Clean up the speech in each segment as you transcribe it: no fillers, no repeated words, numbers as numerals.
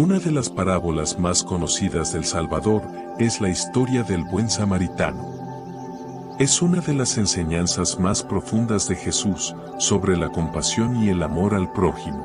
Una de las parábolas más conocidas del Salvador es la historia del buen samaritano. Es una de las enseñanzas más profundas de Jesús sobre la compasión y el amor al prójimo.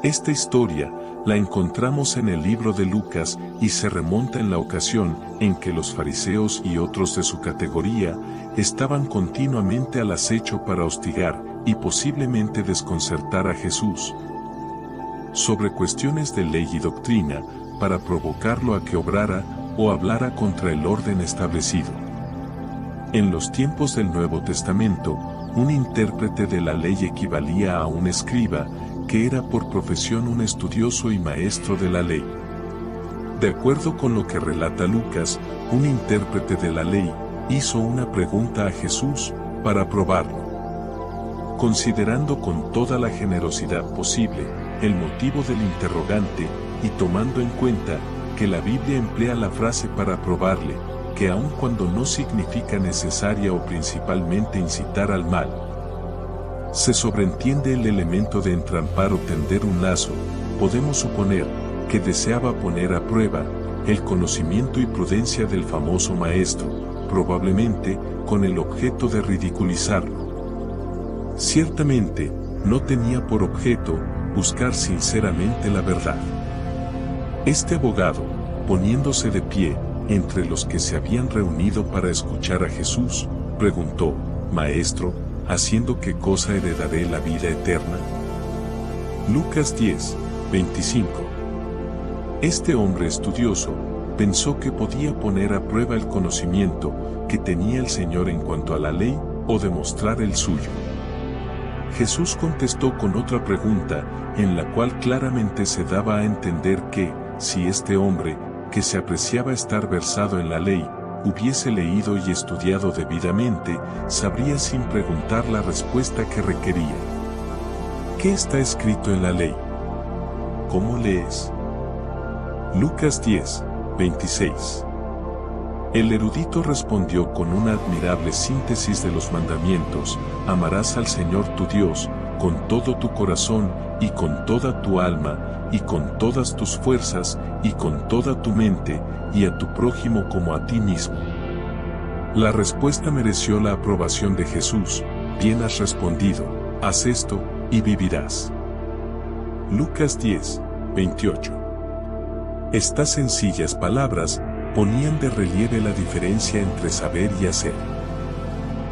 Esta historia la encontramos en el libro de Lucas y se remonta en la ocasión en que los fariseos y otros de su categoría estaban continuamente al acecho para hostigar y posiblemente desconcertar a Jesús sobre cuestiones de ley y doctrina, para provocarlo a que obrara o hablara contra el orden establecido. En los tiempos del Nuevo Testamento, un intérprete de la ley equivalía a un escriba, que era por profesión un estudioso y maestro de la ley. De acuerdo con lo que relata Lucas, un intérprete de la ley hizo una pregunta a Jesús para probarlo. Considerando con toda la generosidad posible el motivo del interrogante y tomando en cuenta que la Biblia emplea la frase para probarle, que aun cuando no significa necesaria o principalmente incitar al mal, se sobreentiende el elemento de entrampar o tender un lazo, podemos suponer que deseaba poner a prueba el conocimiento y prudencia del famoso maestro, probablemente con el objeto de ridiculizarlo. Ciertamente, no tenía por objeto buscar sinceramente la verdad. Este abogado, poniéndose de pie entre los que se habían reunido para escuchar a Jesús, preguntó: Maestro, ¿haciendo qué cosa heredaré la vida eterna? Lucas 10, 25. Este hombre estudioso pensó que podía poner a prueba el conocimiento que tenía el Señor en cuanto a la ley o demostrar el suyo. Jesús contestó con otra pregunta, en la cual claramente se daba a entender que, si este hombre, que se apreciaba estar versado en la ley, hubiese leído y estudiado debidamente, sabría sin preguntar la respuesta que requería. ¿Qué está escrito en la ley? ¿Cómo lees? Lucas 10, 26. El erudito respondió con una admirable síntesis de los mandamientos: amarás al Señor tu Dios, con todo tu corazón, y con toda tu alma, y con todas tus fuerzas, y con toda tu mente, y a tu prójimo como a ti mismo. La respuesta mereció la aprobación de Jesús: bien has respondido, haz esto, y vivirás. Lucas 10, 28. Estas sencillas palabras ponían de relieve la diferencia entre saber y hacer.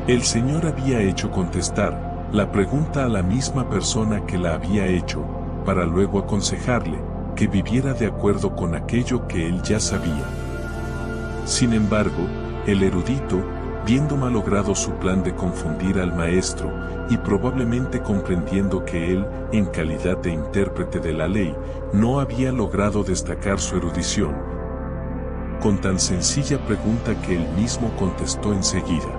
El Señor había hecho contestar la pregunta a la misma persona que la había hecho, para luego aconsejarle que viviera de acuerdo con aquello que él ya sabía. Sin embargo, el erudito, viendo malogrado su plan de confundir al maestro, y probablemente comprendiendo que él, en calidad de intérprete de la ley, no había logrado destacar su erudición, con tan sencilla pregunta que él mismo contestó enseguida.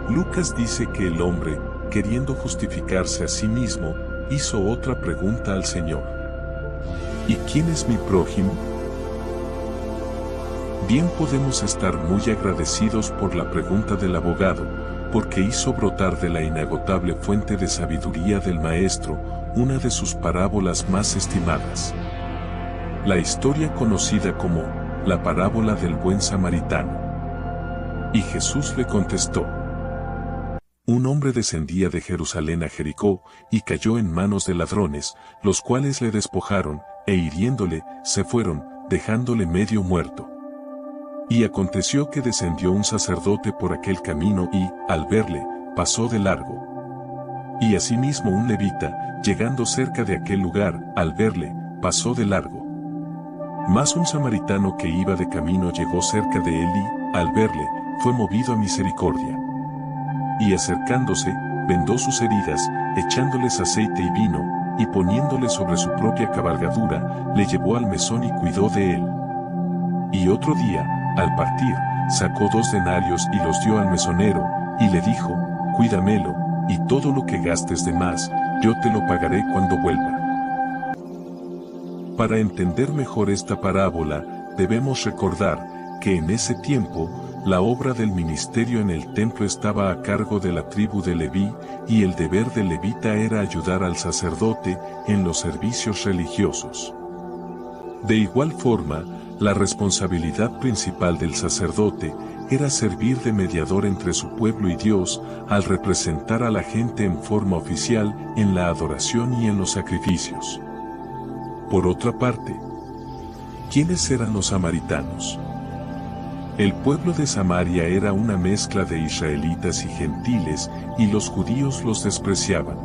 Lucas dice que el hombre, queriendo justificarse a sí mismo, hizo otra pregunta al Señor: ¿y quién es mi prójimo? Bien podemos estar muy agradecidos por la pregunta del abogado, porque hizo brotar de la inagotable fuente de sabiduría del Maestro una de sus parábolas más estimadas. La historia conocida como la parábola del buen samaritano. Y Jesús le contestó: un hombre descendía de Jerusalén a Jericó, y cayó en manos de ladrones, los cuales le despojaron, e hiriéndole, se fueron, dejándole medio muerto. Y aconteció que descendió un sacerdote por aquel camino y, al verle, pasó de largo. Y asimismo un levita, llegando cerca de aquel lugar, al verle, pasó de largo. Mas un samaritano que iba de camino llegó cerca de él y, al verle, fue movido a misericordia. Y acercándose, vendó sus heridas, echándoles aceite y vino, y poniéndole sobre su propia cabalgadura, le llevó al mesón y cuidó de él. Y otro día, al partir, sacó 2 denarios y los dio al mesonero, y le dijo: cuídamelo, y todo lo que gastes de más, yo te lo pagaré cuando vuelva. Para entender mejor esta parábola, debemos recordar que en ese tiempo, la obra del ministerio en el templo estaba a cargo de la tribu de Leví, y el deber del levita era ayudar al sacerdote en los servicios religiosos. De igual forma, la responsabilidad principal del sacerdote era servir de mediador entre su pueblo y Dios al representar a la gente en forma oficial en la adoración y en los sacrificios. Por otra parte, ¿quiénes eran los samaritanos? El pueblo de Samaria era una mezcla de israelitas y gentiles, y los judíos los despreciaban.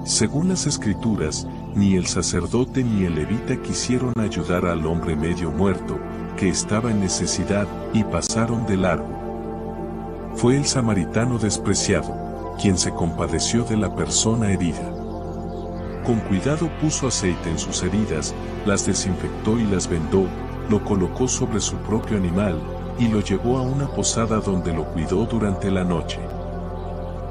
Según las Escrituras, ni el sacerdote ni el levita quisieron ayudar al hombre medio muerto, que estaba en necesidad, y pasaron de largo. Fue el samaritano despreciado, quien se compadeció de la persona herida. Con cuidado puso aceite en sus heridas, las desinfectó y las vendó, lo colocó sobre su propio animal, y lo llevó a una posada donde lo cuidó durante la noche.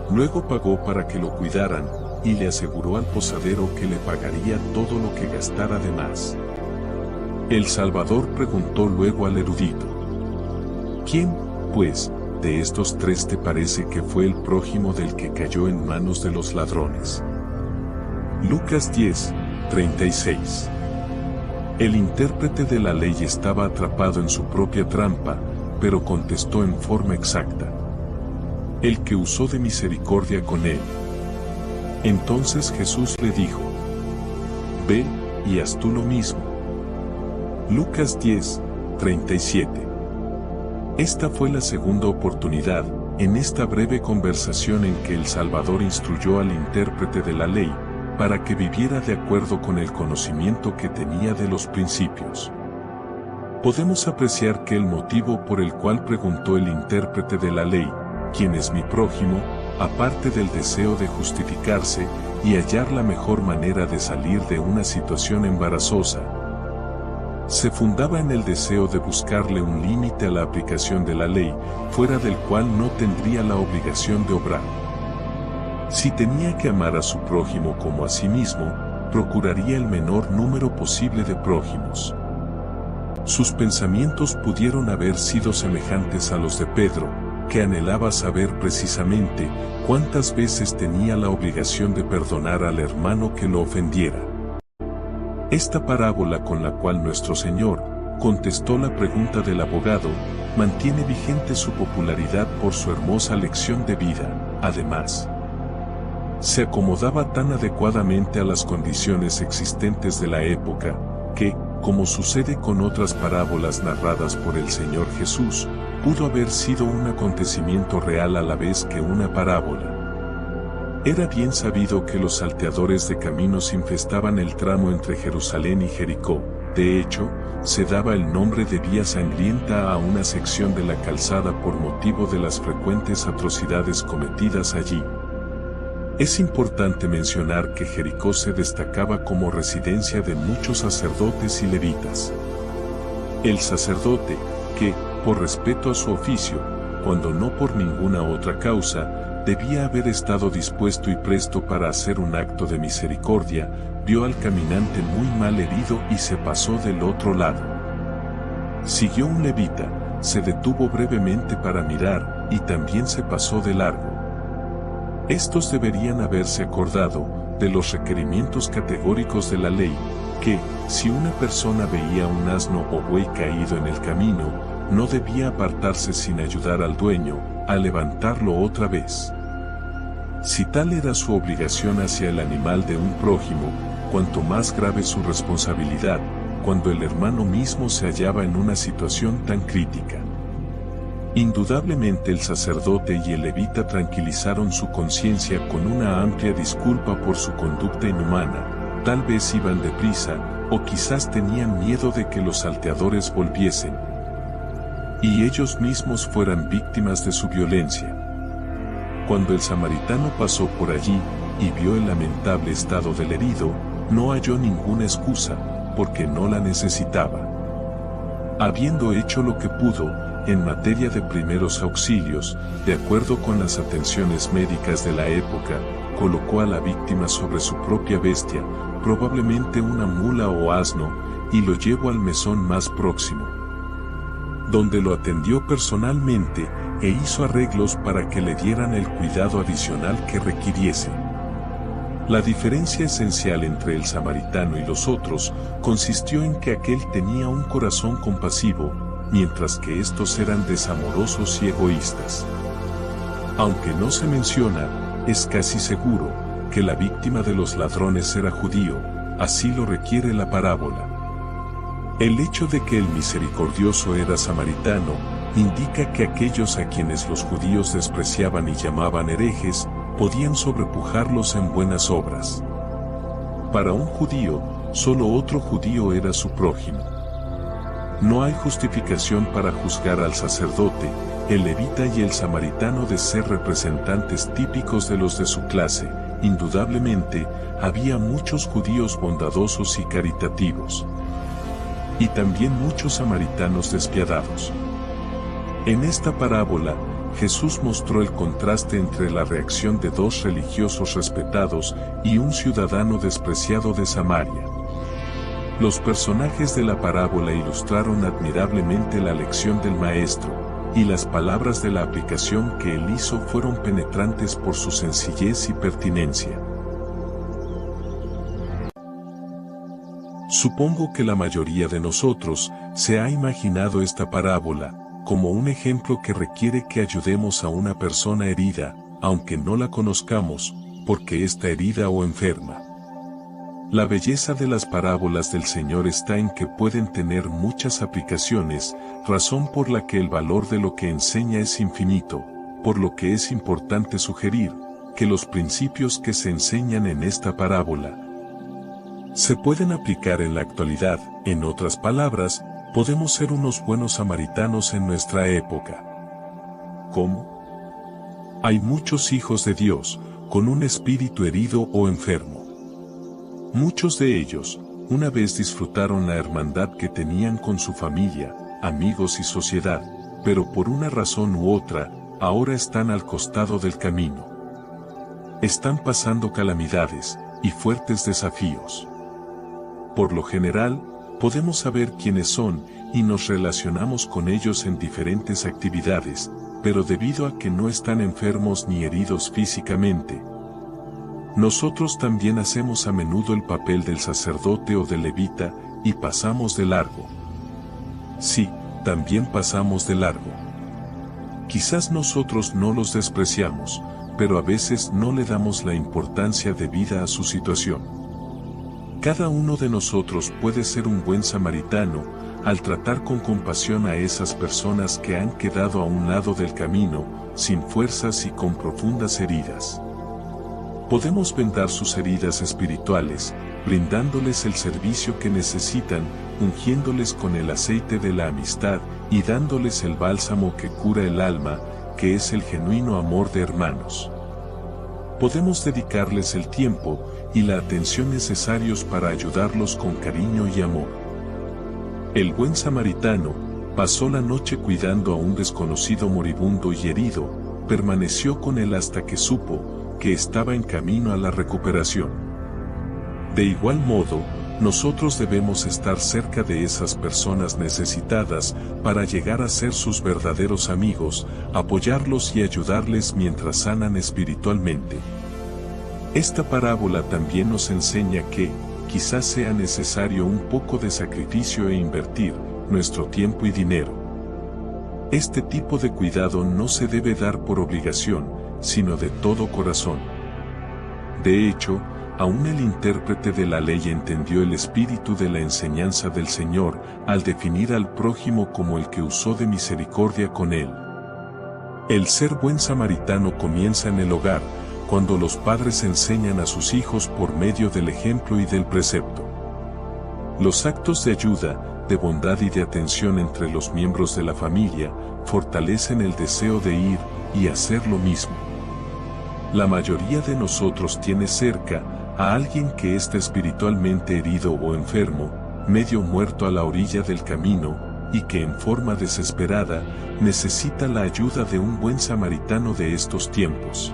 Luego pagó para que lo cuidaran, y le aseguró al posadero que le pagaría todo lo que gastara de más. El Salvador preguntó luego al erudito: ¿quién, pues, de estos tres te parece que fue el prójimo del que cayó en manos de los ladrones? Lucas 10, 36. El intérprete de la ley estaba atrapado en su propia trampa, pero contestó en forma exacta: el que usó de misericordia con él. Entonces Jesús le dijo: ve y haz tú lo mismo. Lucas 10, 37. Esta fue la segunda oportunidad, en esta breve conversación en que el Salvador instruyó al intérprete de la ley, para que viviera de acuerdo con el conocimiento que tenía de los principios. Podemos apreciar que el motivo por el cual preguntó el intérprete de la ley, ¿quién es mi prójimo?, aparte del deseo de justificarse y hallar la mejor manera de salir de una situación embarazosa, se fundaba en el deseo de buscarle un límite a la aplicación de la ley, fuera del cual no tendría la obligación de obrar. Si tenía que amar a su prójimo como a sí mismo, procuraría el menor número posible de prójimos. Sus pensamientos pudieron haber sido semejantes a los de Pedro, que anhelaba saber precisamente cuántas veces tenía la obligación de perdonar al hermano que lo ofendiera. Esta parábola con la cual nuestro Señor contestó la pregunta del abogado, mantiene vigente su popularidad por su hermosa lección de vida. Además, se acomodaba tan adecuadamente a las condiciones existentes de la época, que, como sucede con otras parábolas narradas por el Señor Jesús, pudo haber sido un acontecimiento real a la vez que una parábola. Era bien sabido que los salteadores de caminos infestaban el tramo entre Jerusalén y Jericó. De hecho, se daba el nombre de vía sangrienta a una sección de la calzada por motivo de las frecuentes atrocidades cometidas allí. Es importante mencionar que Jericó se destacaba como residencia de muchos sacerdotes y levitas. El sacerdote, que, por respeto a su oficio, cuando no por ninguna otra causa, debía haber estado dispuesto y presto para hacer un acto de misericordia, vio al caminante muy mal herido y se pasó del otro lado. Siguió un levita, se detuvo brevemente para mirar, y también se pasó de largo. Estos deberían haberse acordado de los requerimientos categóricos de la ley, que, si una persona veía un asno o buey caído en el camino, no debía apartarse sin ayudar al dueño a levantarlo otra vez. Si tal era su obligación hacia el animal de un prójimo, cuanto más grave su responsabilidad, cuando el hermano mismo se hallaba en una situación tan crítica. Indudablemente el sacerdote y el levita tranquilizaron su conciencia con una amplia disculpa por su conducta inhumana. Tal vez iban deprisa, o quizás tenían miedo de que los salteadores volviesen, y ellos mismos fueran víctimas de su violencia. Cuando el samaritano pasó por allí, y vio el lamentable estado del herido, no halló ninguna excusa, porque no la necesitaba. Habiendo hecho lo que pudo, en materia de primeros auxilios, de acuerdo con las atenciones médicas de la época, colocó a la víctima sobre su propia bestia, probablemente una mula o asno, y lo llevó al mesón más próximo, donde lo atendió personalmente, e hizo arreglos para que le dieran el cuidado adicional que requiriese. La diferencia esencial entre el samaritano y los otros consistió en que aquel tenía un corazón compasivo, mientras que estos eran desamorosos y egoístas. Aunque no se menciona, es casi seguro que la víctima de los ladrones era judío, así lo requiere la parábola. El hecho de que el misericordioso era samaritano indica que aquellos a quienes los judíos despreciaban y llamaban herejes, podían sobrepujarlos en buenas obras. Para un judío, solo otro judío era su prójimo. No hay justificación para juzgar al sacerdote, el levita y el samaritano de ser representantes típicos de los de su clase. Indudablemente, había muchos judíos bondadosos y caritativos. Y también muchos samaritanos despiadados. En esta parábola, Jesús mostró el contraste entre la reacción de dos religiosos respetados y un ciudadano despreciado de Samaria. Los personajes de la parábola ilustraron admirablemente la lección del Maestro, y las palabras de la aplicación que él hizo fueron penetrantes por su sencillez y pertinencia. Supongo que la mayoría de nosotros se ha imaginado esta parábola como un ejemplo que requiere que ayudemos a una persona herida, aunque no la conozcamos, porque está herida o enferma. La belleza de las parábolas del Señor está en que pueden tener muchas aplicaciones, razón por la que el valor de lo que enseña es infinito, por lo que es importante sugerir que los principios que se enseñan en esta parábola se pueden aplicar en la actualidad. En otras palabras, podemos ser unos buenos samaritanos en nuestra época. ¿Cómo? Hay muchos hijos de Dios con un espíritu herido o enfermo. Muchos de ellos, una vez disfrutaron la hermandad que tenían con su familia, amigos y sociedad, pero por una razón u otra, ahora están al costado del camino. Están pasando calamidades y fuertes desafíos. Por lo general, podemos saber quiénes son y nos relacionamos con ellos en diferentes actividades, pero debido a que no están enfermos ni heridos físicamente, nosotros también hacemos a menudo el papel del sacerdote o del levita y pasamos de largo. Sí, también pasamos de largo. Quizás nosotros no los despreciamos, pero a veces no le damos la importancia debida a su situación. Cada uno de nosotros puede ser un buen samaritano al tratar con compasión a esas personas que han quedado a un lado del camino, sin fuerzas y con profundas heridas. Podemos vendar sus heridas espirituales, brindándoles el servicio que necesitan, ungiéndoles con el aceite de la amistad y dándoles el bálsamo que cura el alma, que es el genuino amor de hermanos. Podemos dedicarles el tiempo y la atención necesarios para ayudarlos con cariño y amor. El buen samaritano pasó la noche cuidando a un desconocido moribundo y herido, permaneció con él hasta que supo que estaba en camino a la recuperación. De igual modo, nosotros debemos estar cerca de esas personas necesitadas para llegar a ser sus verdaderos amigos, apoyarlos y ayudarles mientras sanan espiritualmente. Esta parábola también nos enseña que, quizás sea necesario un poco de sacrificio e invertir nuestro tiempo y dinero. Este tipo de cuidado no se debe dar por obligación, sino de todo corazón. De hecho, aún el intérprete de la ley entendió el espíritu de la enseñanza del Señor al definir al prójimo como el que usó de misericordia con él. El ser buen samaritano comienza en el hogar, cuando los padres enseñan a sus hijos por medio del ejemplo y del precepto. Los actos de ayuda, de bondad y de atención entre los miembros de la familia fortalecen el deseo de ir y hacer lo mismo. La mayoría de nosotros tiene cerca a alguien que está espiritualmente herido o enfermo, medio muerto a la orilla del camino, y que en forma desesperada necesita la ayuda de un buen samaritano de estos tiempos.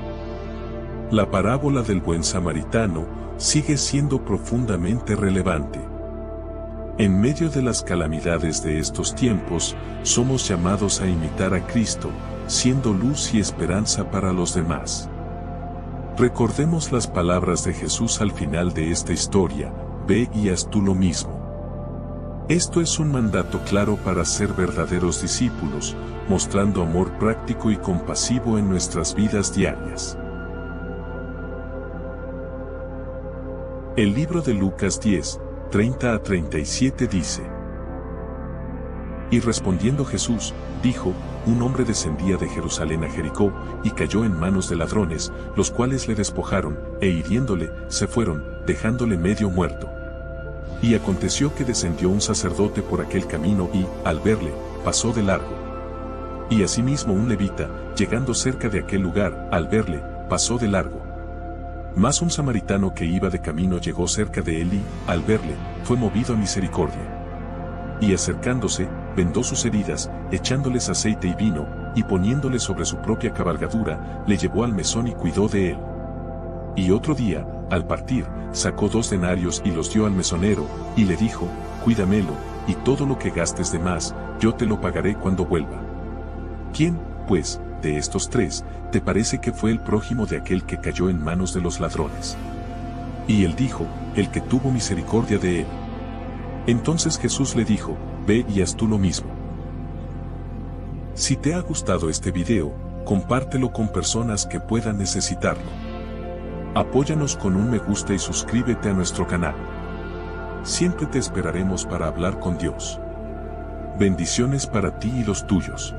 La parábola del buen samaritano sigue siendo profundamente relevante. En medio de las calamidades de estos tiempos, somos llamados a imitar a Cristo, siendo luz y esperanza para los demás. Recordemos las palabras de Jesús al final de esta historia: ve y haz tú lo mismo. Esto es un mandato claro para ser verdaderos discípulos, mostrando amor práctico y compasivo en nuestras vidas diarias. El libro de Lucas 10, 30 a 37 dice: Y respondiendo Jesús, dijo: Un hombre descendía de Jerusalén a Jericó, y cayó en manos de ladrones, los cuales le despojaron, e hiriéndole, se fueron, dejándole medio muerto. Y aconteció que descendió un sacerdote por aquel camino y, al verle, pasó de largo. Y asimismo un levita, llegando cerca de aquel lugar, al verle, pasó de largo. Mas un samaritano que iba de camino llegó cerca de él y, al verle, fue movido a misericordia. Y acercándose, vendó sus heridas, echándoles aceite y vino, y poniéndole sobre su propia cabalgadura, le llevó al mesón y cuidó de él. Y otro día, al partir, sacó 2 denarios y los dio al mesonero, y le dijo: Cuídamelo, y todo lo que gastes de más, yo te lo pagaré cuando vuelva. ¿Quién, pues, de estos 3, te parece que fue el prójimo de aquel que cayó en manos de los ladrones? Y él dijo: el que tuvo misericordia de él. Entonces Jesús le dijo: ve y haz tú lo mismo. Si te ha gustado este video, compártelo con personas que puedan necesitarlo. Apóyanos con un me gusta y suscríbete a nuestro canal. Siempre te esperaremos para hablar con Dios. Bendiciones para ti y los tuyos.